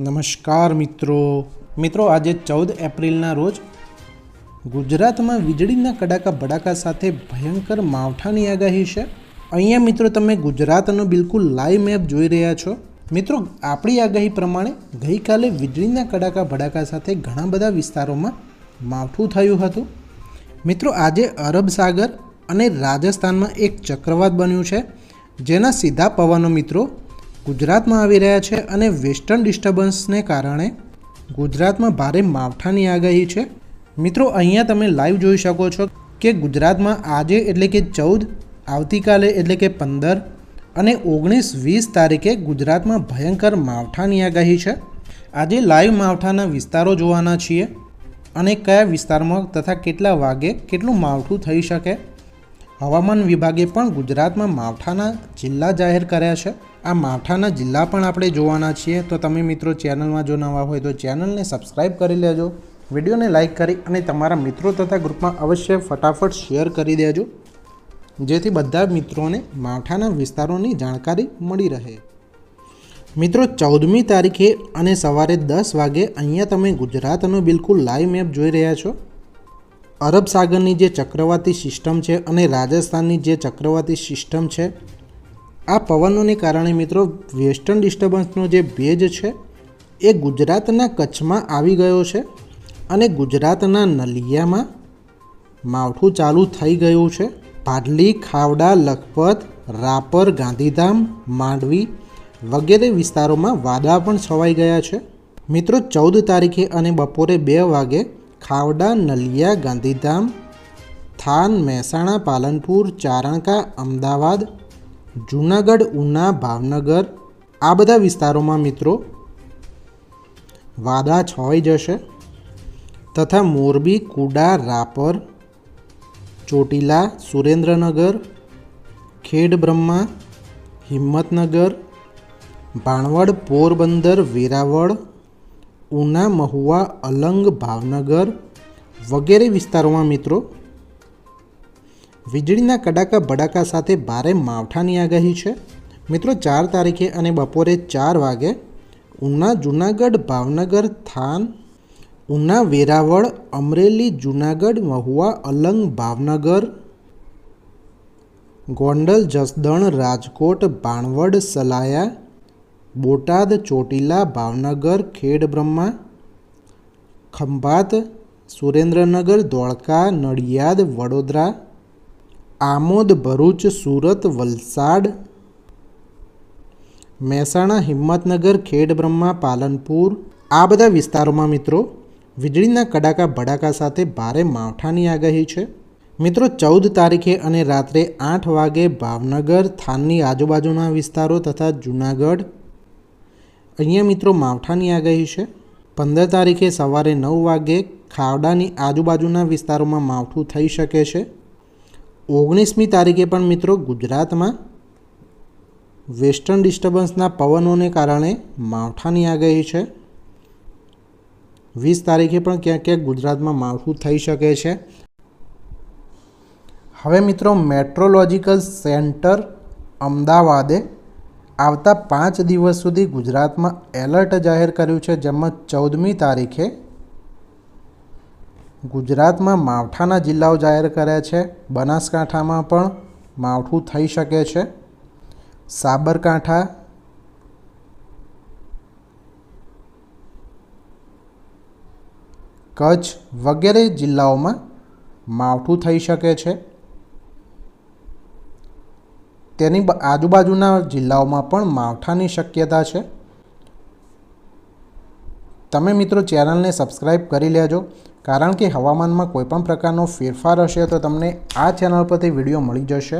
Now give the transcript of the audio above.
નમસ્કાર મિત્રો આજે 14 એપ્રિલના રોજ ગુજરાતમાં વીજળીના કડાકા ભડાકા સાથે ભયંકર માવઠાની આગાહી છે। અહીંયા મિત્રો તમે ગુજરાતનો બિલકુલ લાઈવ મેપ જોઈ રહ્યા છો। મિત્રો આપણી આગાહી પ્રમાણે ગઈકાલે વીજળીના કડાકા ભડાકા સાથે ઘણા બધા વિસ્તારોમાં માવઠું થયું હતું। મિત્રો આજે અરબ સાગર અને રાજસ્થાનમાં એક ચક્રવાત બન્યું છે, જેના સીધા પવનો મિત્રો ગુજરાતમાં આવી રહ્યા છે અને વેસ્ટર્ન ડિસ્ટર્બન્સને કારણે ગુજરાતમાં ભારે માવઠાની આગાહી છે। મિત્રો અહીંયા તમે લાઈવ જોઈ શકો છો કે ગુજરાતમાં આજે એટલે કે 14, આવતીકાલે એટલે કે 15 અને 19-20 તારીખે ગુજરાતમાં ભયંકર માવઠાની આગાહી છે। આજે લાઈવ માવઠાના વિસ્તારો જોવાના છીએ અને કયા વિસ્તારમાં તથા કેટલા વાગે કેટલું માવઠું થઈ શકે। હવામાન વિભાગે પણ ગુજરાતમાં માવઠાના જિલ્લા જાહેર કર્યા છે। આ માવઠાના જિલ્લા પણ આપણે જોવાના છીએ। તો તમે મિત્રો ચેનલમાં જો નવા હોય તો ચેનલને સબસ્ક્રાઈબ કરી લેજો, વિડીયોને લાઇક કરી અને તમારા મિત્રો તથા ગ્રુપમાં અવશ્ય ફટાફટ શેર કરી દેજો, જેથી બધા મિત્રોને માવઠાના વિસ્તારોની જાણકારી મળી રહે। મિત્રો 14મી તારીખે અને સવારે 10 વાગે અહીંયા તમે ગુજરાતનો બિલકુલ લાઈવ મેપ જોઈ રહ્યા છો। અરબ સાગરની જે ચક્રવાતી સિસ્ટમ છે અને રાજસ્થાનની જે ચક્રવાતી સિસ્ટમ છે, આ પવનોને કારણે મિત્રો વેસ્ટર્ન ડિસ્ટર્બન્સનો જે ભેજ છે એ ગુજરાતના કચ્છમાં આવી ગયો છે અને ગુજરાતના નલિયામાં માવઠું ચાલુ થઈ ગયું છે। ભાડલી, ખાવડા, લખપત, રાપર, ગાંધીધામ, માંડવી વગેરે વિસ્તારોમાં વાદળા પણ છવાઈ ગયા છે। મિત્રો 14 તારીખે અને બપોરે 2 વાગે ખાવડા, નલિયા, ગાંધીધામ, થાન, મહેસાણા, પાલનપુર, ચારણકા, અમદાવાદ, જૂનાગઢ, ઉના, ભાવનગર આ બધા વિસ્તારોમાં મિત્રો વાદળા છવાઈ જશે તથા મોરબી, કુડા, રાપર, ચોટીલા, સુરેન્દ્રનગર, ખેડબ્રહ્મા, હિંમતનગર, ભાણવડ, પોરબંદર, વેરાવળ, ઉના, મહુવા, અલંગ, ભાવનગર વગેરે વિસ્તારોમાં મિત્રો વીજળીના કડાકા ભડાકા સાથે ભારે માવઠાની આગાહી છે। મિત્રો 4 તારીખે અને બપોરે 4 વાગે ઉના, જૂનાગઢ, ભાવનગર, થાન, ઉના, વેરાવળ, અમરેલી, જૂનાગઢ, મહુવા, અલંગ, ભાવનગર, ગોંડલ, જસદણ, રાજકોટ, ભાણવડ, સલાયા, બોટાદ, ચોટીલા, ભાવનગર, ખેડબ્રહ્મા, ખંભાત, સુરેન્દ્રનગર, ધોળકા, નડિયાદ, વડોદરા, આમોદ, ભરૂચ, સુરત, વલસાડ, મહેસાણા, હિંમતનગર, ખેડબ્રહ્મા, પાલનપુર આ બધા વિસ્તારોમાં મિત્રો વીજળીના કડાકા ભડાકા સાથે ભારે માવઠાની આગાહી છે। મિત્રો 14 તારીખે અને રાત્રે 8 વાગે ભાવનગર, થાનની આજુબાજુના વિસ્તારો તથા જૂનાગઢ અહીંયા મિત્રો માવઠાની આગાહી છે। 15 તારીખે સવારે 9 વાગે ખાવડાની આજુબાજુના વિસ્તારોમાં માવઠું થઈ શકે છે। 19મી તારીખે પણ મિત્રો ગુજરાતમાં વેસ્ટર્ન ડિસ્ટર્બન્સના પવનોને કારણે માવઠાની આગાહી છે। 20 તારીખે પણ ક્યાંક ક્યાંક ગુજરાતમાં માવઠું થઈ શકે છે। હવે મિત્રો મેટ્રોલોજિકલ સેન્ટર અમદાવાદે આવતા 5 દિવસ સુધી ગુજરાતમાં એલર્ટ જાહેર કર્યું છે, જેમાં 14મી તારીખે ગુજરાતમાં માવઠાના જિલ્લાઓ જાહેર કર્યા છે। બનાસકાંઠામાં પણ માવઠું થઈ શકે છે, સાબરકાંઠા, કચ્છ વગેરે જિલ્લાઓમાં માવઠું થઈ શકે છે। તેની આજુબાજુના જિલ્લાઓમાં પણ માવઠાની શક્યતા છે। તમે મિત્રો ચેનલને સબસ્ક્રાઈબ કરી લેજો, કારણ કે હવામાનમાં કોઈપણ પ્રકારનો ફેરફાર હશે તો તમને આ ચેનલ પરથી વિડીયો મળી જશે।